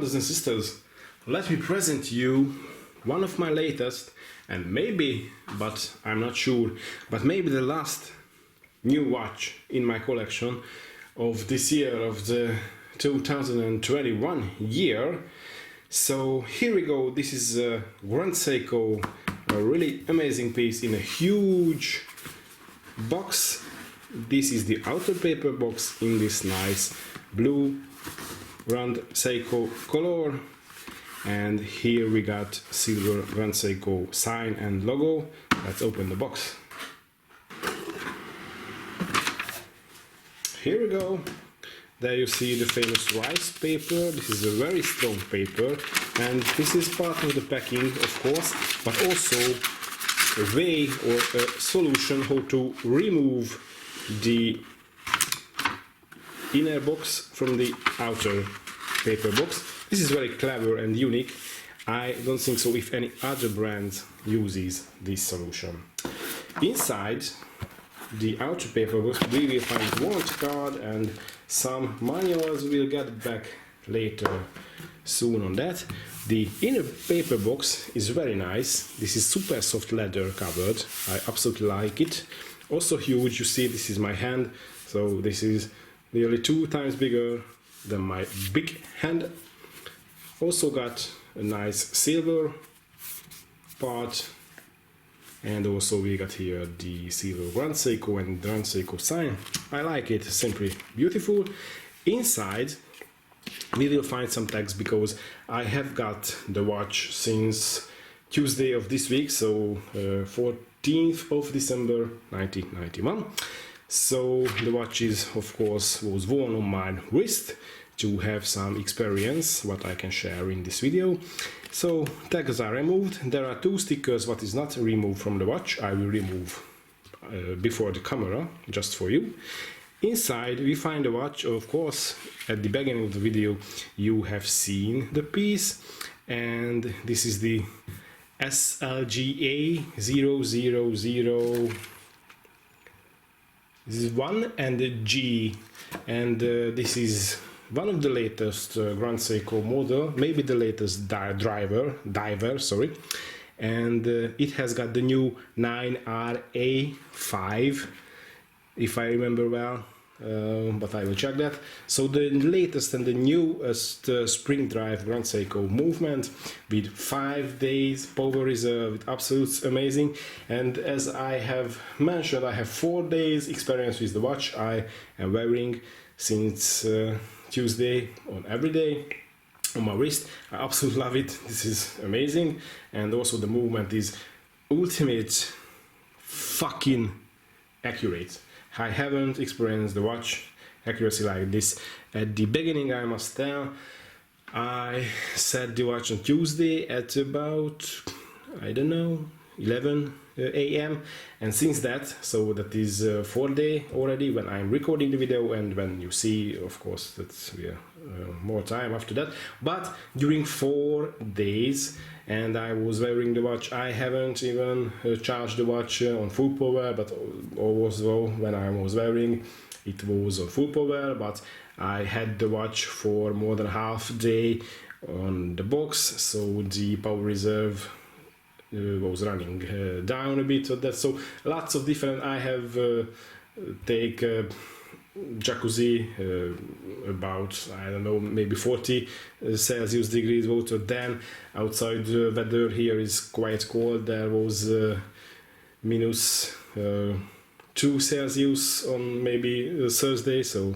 brothers and sisters, let me present you one of my latest and maybe, but I'm not sure, but maybe the last new watch in my collection of this year, of the 2021 year. So here we go. This is a Grand SEIKO, a really amazing piece in a huge box. This is the outer paper box in this nice blue Grand SEIKO color, and here we got silver Grand SEIKO sign and logo. Let's open the box. Here we go. There you see the famous rice paper. This is a very strong paper, and this is part of the packing, of course, but also a way or a solution how to remove the inner box from the outer paper box. This is very clever and unique. I don't think so if any other brand uses this solution. Inside the outer paper box we will find warranty card and some manuals. We'll get back later soon on that. The inner paper box is very nice. This is super soft leather covered. I absolutely like it. Also huge. You see, this is my hand, so this is nearly 2 times bigger than my big hand. Also got a nice silver part, and also we got here the silver Grand SEIKO and Grand SEIKO sign. I like it, simply beautiful. Inside we will find some text because I have got the watch since Tuesday of this week, so 14th of December 1991. So the watch is, of course, was worn on my wrist to have some experience what I can share in this video. So tags are removed. There are 2 stickers what is not removed from the watch. I will remove before the camera just for you. Inside we find the watch. Of course, at the beginning of the video you have seen the piece, and this is the SLGA001. This is 1 and the G, and this is one of the latest Grand SEIKO model, maybe the latest diver, sorry, and it has got the new 9RA5, if I remember well, but I will check that. So the latest and the newest spring drive Grand SEIKO movement with 5 days power reserve, with absolute amazing. And as I have mentioned, I have 4 days experience with the watch. I am wearing since Tuesday on every day on my wrist. I absolutely love it. This is amazing, and also the movement is ultimate fucking accurate. I haven't experienced the watch accuracy like this. At the beginning, I must tell, I set the watch on Tuesday at about, I don't know, 11 AM, and since that, so that is 4 days already when I'm recording the video, and when you see, of course, that's more time after that, but during 4 days, and I was wearing the watch. I haven't even charged the watch on full power, but also when I was wearing it was on full power, but I had the watch for more than half day on the box, so the power reserve was running down a bit of that. So lots of different. I have take jacuzzi about, I don't know, maybe 40 Celsius degrees water. Then outside the weather here is quite cold. There was minus 2 Celsius on maybe Thursday, so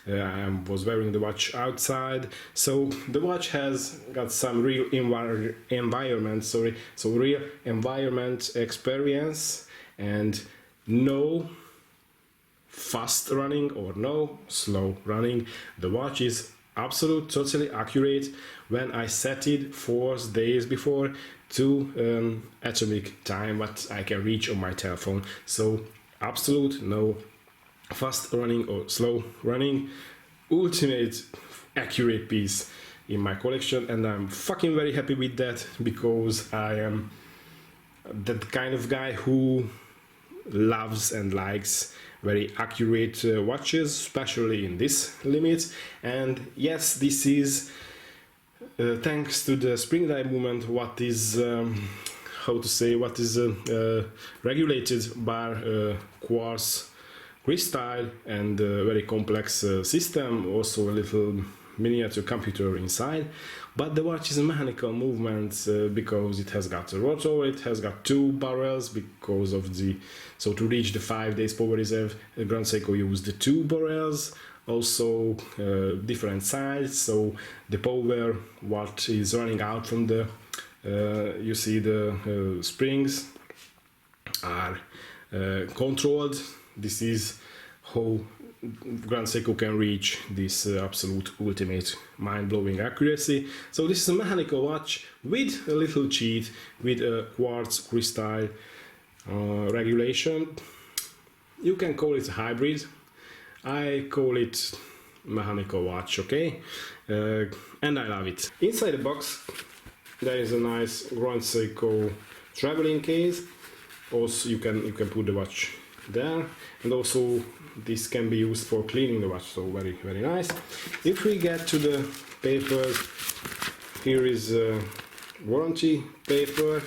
I was wearing the watch outside. So the watch has got some real environment, so real environment experience, and no fast running or no slow running. The watch is totally accurate. When I set it 4 days before to atomic time what I can reach on my telephone, so absolute no fast running or slow running. Ultimate accurate piece in my collection, and I'm fucking very happy with that, because I am that kind of guy who loves and likes very accurate watches, especially in this limit. And yes, this is thanks to the spring drive movement, what is regulated by quartz crystal and a very complex system, also a little miniature computer inside. But the watch is a mechanical movement because it has got a rotor, it has got two barrels because of the, so to reach the 5 days power reserve, Grand Seiko used the two barrels, also different size, so the power what is running out from the you see the springs are controlled. This is how Grand Seiko can reach this absolute ultimate mind-blowing accuracy. So this is a mechanical watch with a little cheat, with a quartz crystal regulation. You can call it a hybrid. I call it mechanical watch, okay? And I love it. Inside the box there is a nice Grand Seiko traveling case. Also you can put the watch there, and also this can be used for cleaning the watch, so very nice. If we get to the papers, here is a warranty paper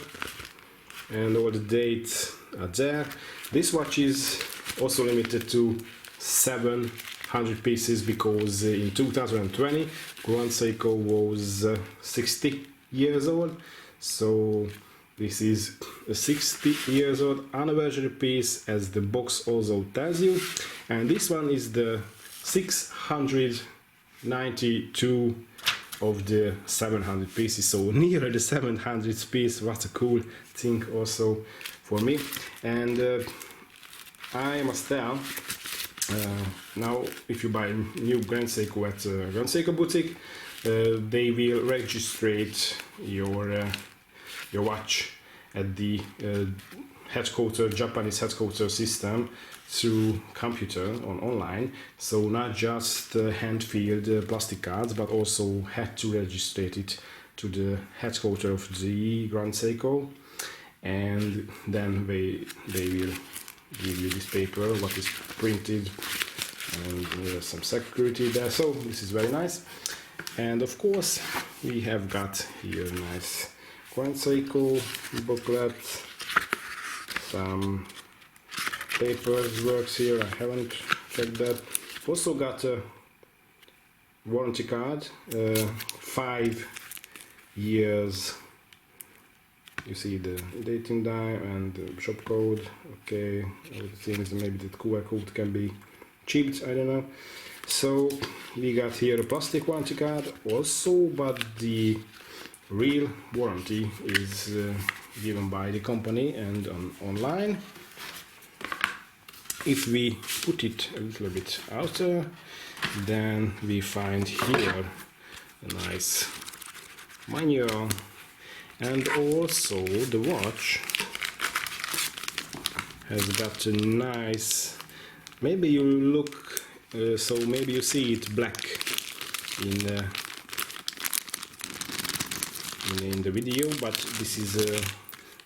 and all the dates are there. This watch is also limited to 700 pieces because in 2020 Grand Seiko was 60 years old, so this is a 60 years old anniversary piece, as the box also tells you, and this one is the 692 of the 700 pieces, so near the 700th piece. What a cool thing also for me. And I must tell, now if you buy new Grand Seiko at Grand Seiko boutique, they will registrate your watch at the Japanese headquarter system through computer online, so not just hand-filled plastic cards, but also had to register it to the headquarter of the Grand Seiko, and then they will give you this paper what is printed, and some security there, so this is very nice. And of course we have got here nice Grand Seiko booklet, some papers works here, I haven't checked that. Also got a warranty card, 5 years, you see the dating time and the shop code, okay, all the things, maybe the QR code can be chipped, I don't know. So we got here a plastic warranty card also, but the real warranty is given by the company and online. If we put it a little bit outer, then we find here a nice manual, and also the watch has got a nice, maybe you look, so maybe you see it black in the video, but this is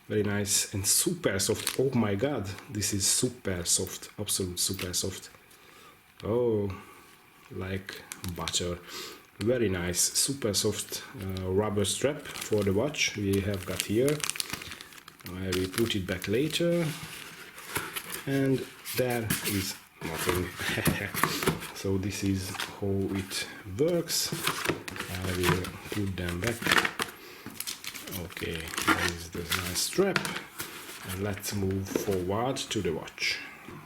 very nice and super soft. Oh my god, this is super soft, absolute super soft. Oh, like butter. Very nice, super soft rubber strap for the watch we have got here. I will put it back later, and there is nothing. So this is how it works. I will put them back. Okay, there is the nice strap, and let's move forward to the watch.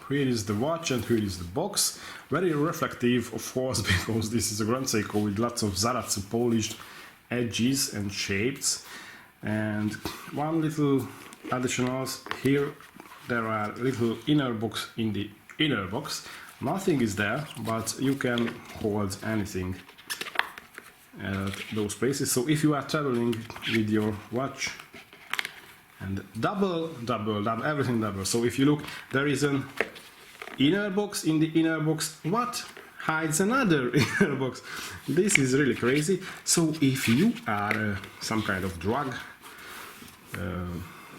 Here is the watch and here is the box. Very reflective, of course, because this is a Grand Seiko with lots of Zaratsu polished edges and shapes. And one little additional, here there are little inner box in the inner box. Nothing is there, but you can hold anything at those places. So if you are traveling with your watch, and double, everything double. So if you look, there is an inner box. In the inner box, what hides another inner box? This is really crazy. So if you are some kind of drug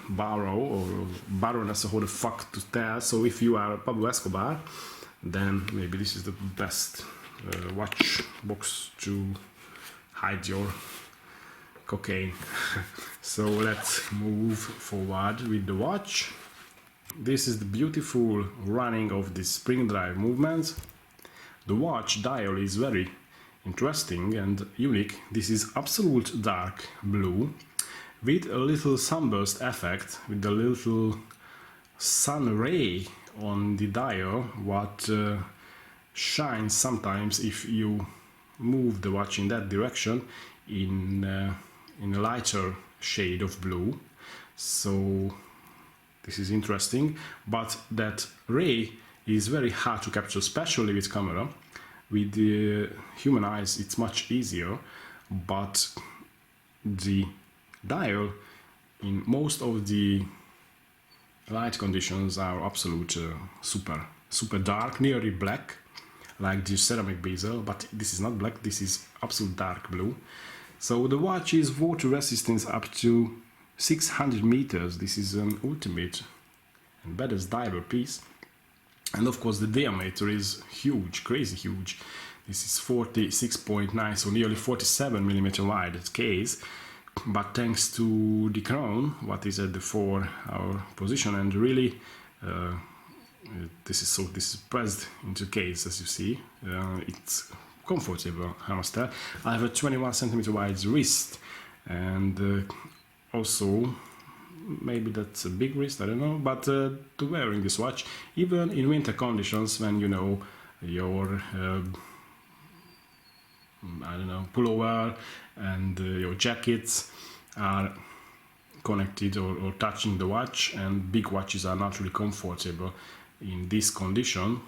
barrow or baroness, how the fuck to tell, so if you are Pablo Escobar, then maybe this is the best watch box to hide your cocaine. So let's move forward with the watch. This is the beautiful running of the spring drive movement. The watch dial is very interesting and unique. This is absolute dark blue with a little sunburst effect, with a little sun ray on the dial, what shines sometimes if you move the watch in that direction in a lighter shade of blue. So this is interesting, but that ray is very hard to capture, especially with camera. With the human eyes it's much easier, but the dial in most of the light conditions are absolute super dark, nearly black, like the ceramic bezel, but this is not black, this is absolute dark blue. So the watch is water resistance up to 600 meters. This is an ultimate and baddest diver piece. And of course the diameter is huge, crazy huge. This is 46.9, so nearly 47 millimeter wide at case. But thanks to the crown, what is at the 4-hour position, and really this is pressed into case, as you see. It's comfortable, I must tell. I have a 21 centimeter wide wrist, and also maybe that's a big wrist, I don't know, but to wearing this watch, even in winter conditions, when you know your I don't know, pullover and your jackets are connected or touching the watch, and big watches are not really comfortable in this condition.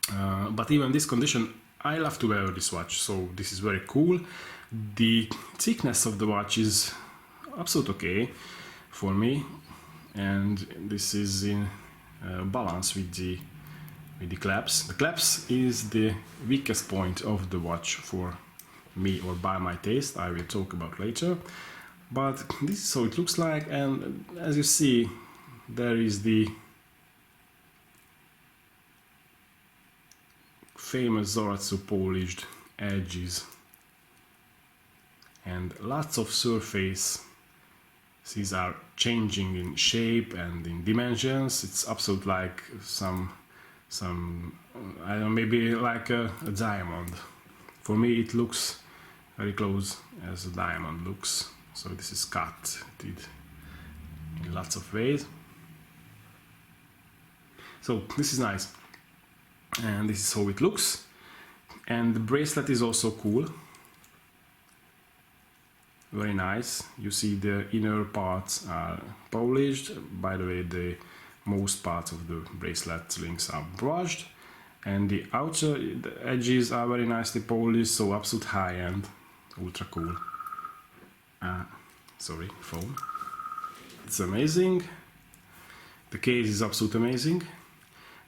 But even in this condition, I love to wear this watch, so this is very cool. The thickness of the watch is absolutely okay for me, and this is in balance with the clasps. The clasps is the weakest point of the watch for me, or by my taste, I will talk about later. But this is how it looks like, and as you see, there is the famous Zaratsu polished edges and lots of surface. These are changing in shape and in dimensions. It's absolute like some I don't know, maybe like a diamond. For me it looks very close as a diamond looks. So this is cut in lots of ways. So this is nice, and this is how it looks. And the bracelet is also cool, very nice. You see the inner parts are polished. By the way, the most parts of the bracelet links are brushed, and the outer edges are very nicely polished, so absolute high-end, ultra cool. Sorry, phone. It's amazing. The case is absolutely amazing.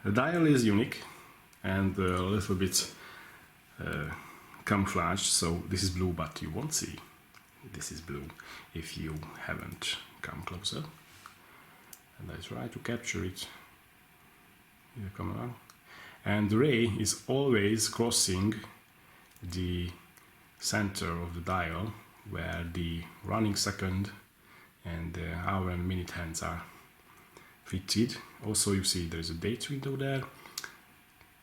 The dial is unique and a little bit camouflaged, so this is blue, but you won't see this is blue if you haven't come closer. And I try to capture it in the camera. And the ray is always crossing the center of the dial, where the running second and the hour and minute hands are fitted. Also you see there is a date window there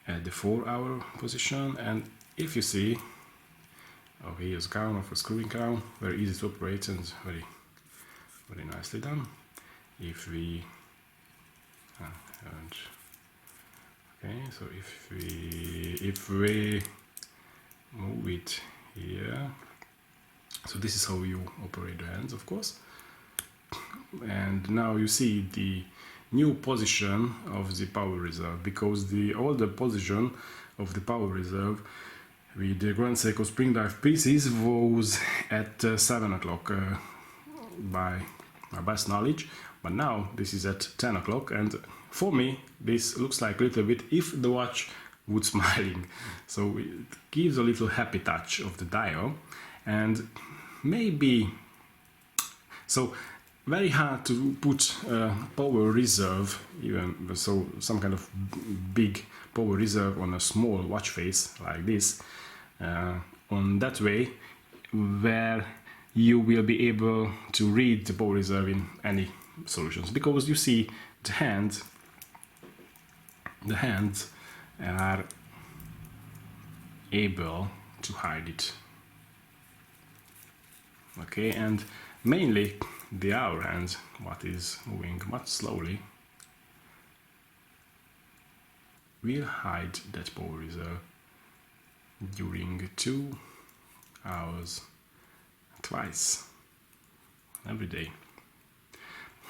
at the 4-hour position, and if you see, oh, here's a crown of a screwing crown, very easy to operate and very nicely done. If we okay, so if we move it here, so this is how you operate the hands, of course. And now you see the new position of the power reserve, because the older position of the power reserve with the Grand SEIKO spring drive pieces was at 7 o'clock by my best knowledge, but now this is at 10 o'clock, and for me this looks like a little bit if the watch would smiling, so it gives a little happy touch of the dial. And maybe, so very hard to put power reserve, even so some kind of big power reserve on a small watch face like this, on that way where you will be able to read the power reserve in any solutions, because you see the hands are able to hide it. Okay, and mainly the hour hands, what is moving much slowly, will hide that power reserve during 2 hours twice every day.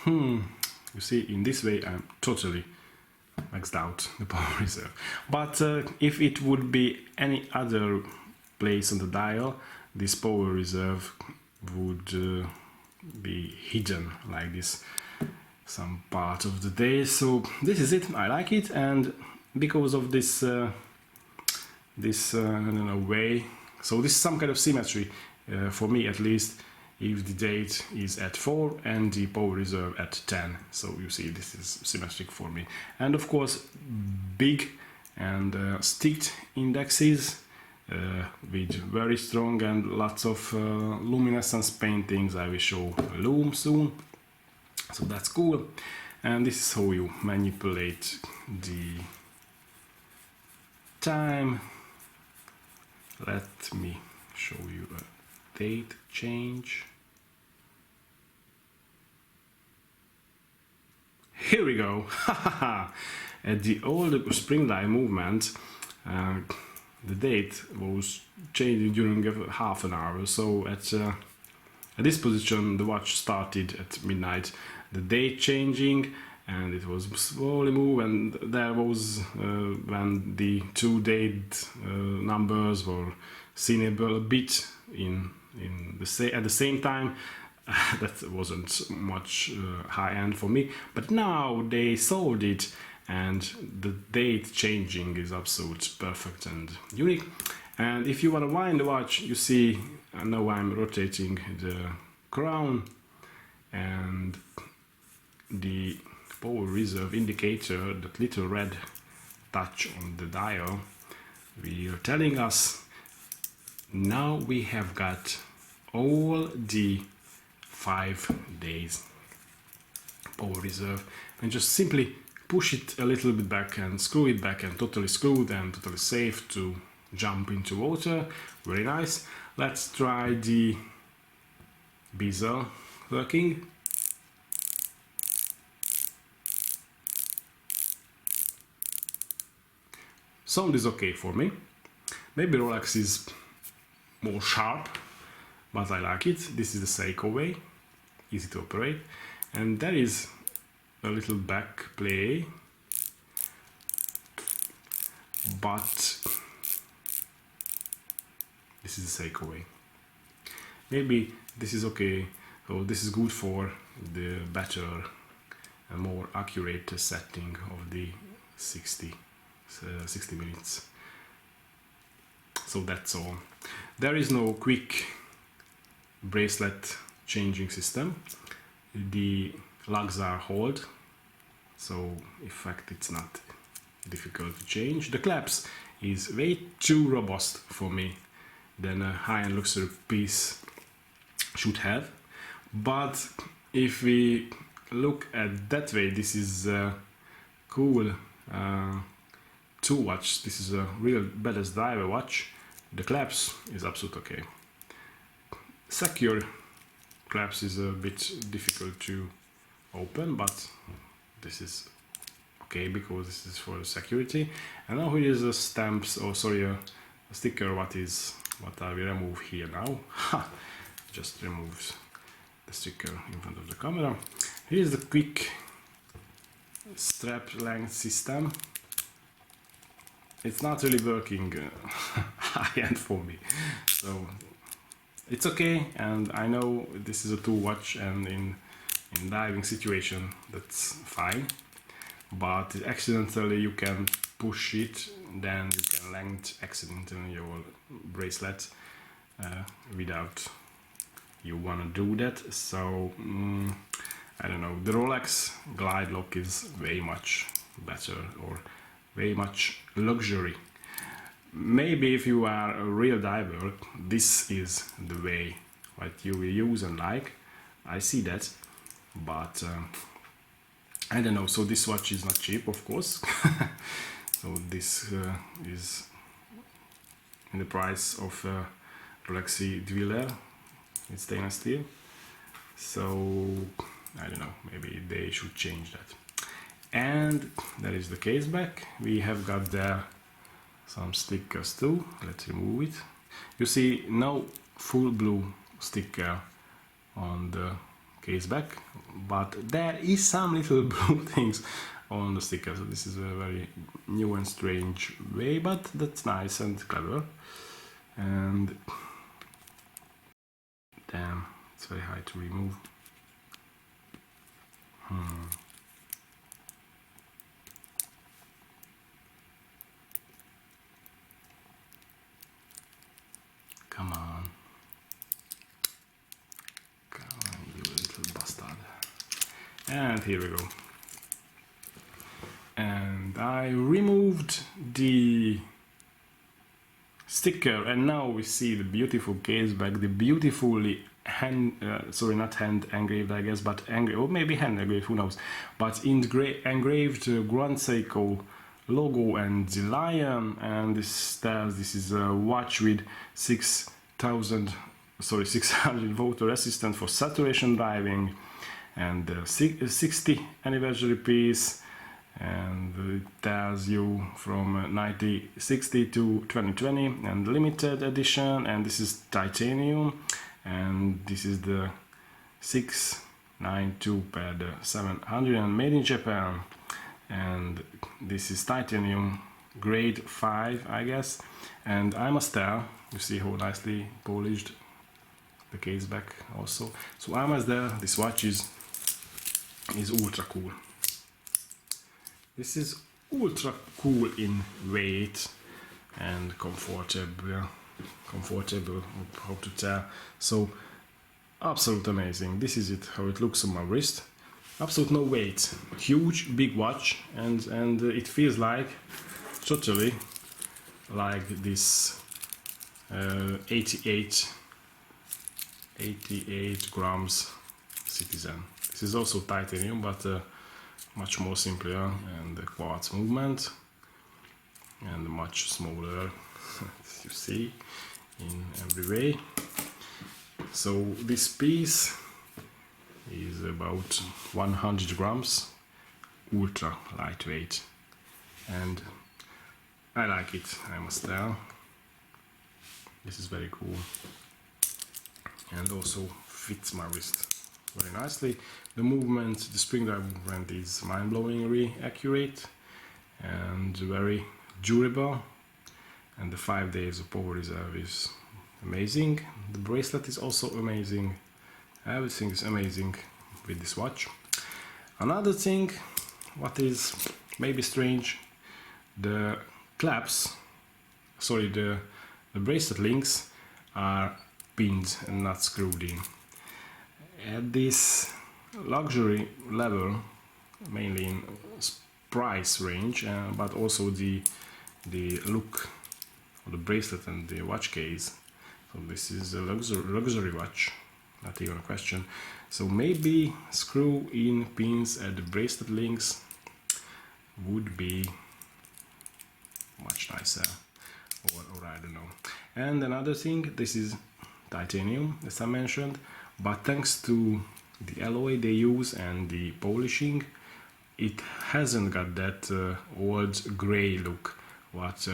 You see, in this way I'm totally maxed out the power reserve. But if it would be any other place on the dial, this power reserve would be hidden like this some part of the day. So this is it. I like it, and because of this I don't know, way, so this is some kind of symmetry for me at least, if the date is at 4 and the power reserve at 10. So you see, this is symmetric for me. And of course big and sticked indexes with very strong and lots of luminescence paintings. I will show Loom soon, so that's cool. And this is how you manipulate the time. Let me show you a date change. Here we go. At the old spring dive movement, the date was changing during half an hour. So at this position the watch started at midnight, the date changing, and it was slowly move, and there was when the 2 date numbers were seeable a bit at the same time. That wasn't much high end for me, but now they solved it, and the date changing is absolute perfect and unique. And if you want to wind the watch, you see now I'm rotating the crown, and the power reserve indicator, that little red touch on the dial, we are telling us now we have got all the 5 days power reserve, and just simply push it a little bit back and screw it back, and totally screwed and totally safe to jump into water. Very nice. Let's try the bezel working. Sound is okay for me. Maybe Rolex is more sharp, but I like it. This is the SEIKO way, easy to operate, and there is a little back play, but this is the SEIKO way. Maybe this is okay. So this is good for the better and more accurate setting of the 60 minutes. So that's all. There is no quick bracelet changing system. The lugs are hold, so in fact it's not difficult to change. The clasp is way too robust for me than a high-end luxury piece should have. But if we look at that way, this is cool to watch. This is a real badass diver watch. The clasp is absolutely okay. Secure clasp is a bit difficult to open, but this is okay because this is for security. And now here is a stamps, or sorry, a sticker. What I will remove here now. Just removes the sticker in front of the camera. Here is the quick strap length system. It's not really working high-end for me, so it's okay. And I know this is a tool watch, and in diving situation that's fine, but accidentally you can push it, then you can length accidentally your bracelet without you want to do that. So I don't know, the Rolex glide lock is way much better, or very much luxury. Maybe if you are a real diver, this is the way what you will use and like. I see that, but I don't know. So this watch is not cheap, of course. So this is in the price of Rolex Dweller. It's stainless steel. So I don't know, maybe they should change that. And there is the case back. We have got there some stickers too. Let's remove it. You see no full blue sticker on the case back, but there is some little blue things on the sticker. So this is a very new and strange way, but that's nice and clever. And damn, it's very hard to remove. Come on. Come on, you little bastard. And here we go. And I removed the sticker, and now we see the beautiful case back, the beautifully not hand engraved, I guess, but or maybe hand engraved, who knows, but engraved Grand SEIKO logo and the lion, and this is a watch with 600 volt resistant for saturation driving, and the 60th anniversary piece, and it tells you from 1960 to 2020 and limited edition, and this is titanium, and this is the 692/700 and made in Japan, and this is titanium grade 5, I guess. And I must tell, you see how nicely polished the case back also, so I must tell, this watch is ultra cool. This is ultra cool in weight and comfortable, how to tell. So absolute amazing. This is it, how it looks on my wrist. Absolute no weight, huge big watch, and it feels like totally like this 88 grams Citizen. This is also titanium, but much more simpler, and the quartz movement, and much smaller, as you see, in every way. So this piece is about 100 grams, ultra lightweight, and I like it, I must tell. This is very cool, and also fits my wrist very nicely. The movement, the spring drive movement, is mind-blowingly accurate and very durable, and the 5 days of power reserve is amazing. The bracelet is also amazing. Everything is amazing with this watch. Another thing, what is maybe strange, the clasps, the bracelet links are pinned and not screwed in. At this luxury level, mainly in price range, but also the look of the bracelet and the watch case. So this is a luxury watch, not even a question. So maybe screw in pins at the bracelet links would be much nicer, or I don't know. And another thing, this is titanium, as I mentioned, but thanks to the alloy they use and the polishing, it hasn't got that old grey look what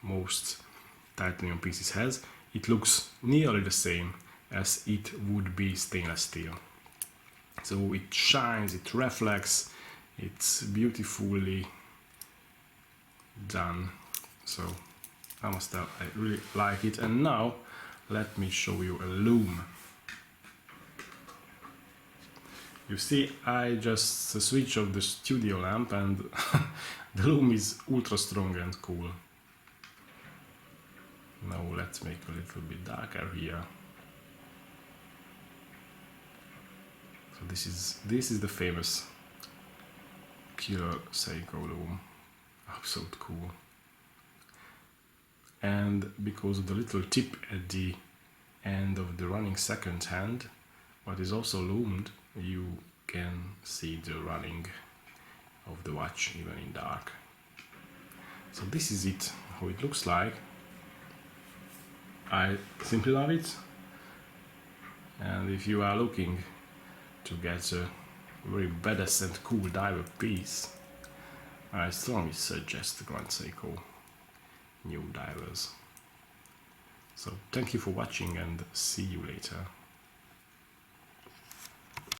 most titanium pieces has. It looks nearly the same as it would be stainless steel. So it shines, it reflects, it's beautifully done. So I must tell, I really like it. And now let me show you a Loom. You see, I just switch off the studio lamp, and the Loom is ultra strong and cool. Now let's make a little bit darker here. So this is the famous killer SEIKO Loom. Absolute cool. And because of the little tip at the end of the running second hand, but is also loomed, you can see the running of the watch even in dark. So this is it, how it looks like. I simply love it, and if you are looking to get a very badass and cool diver piece, I strongly suggest the Grand SEIKO new divers. So thank you for watching and see you later.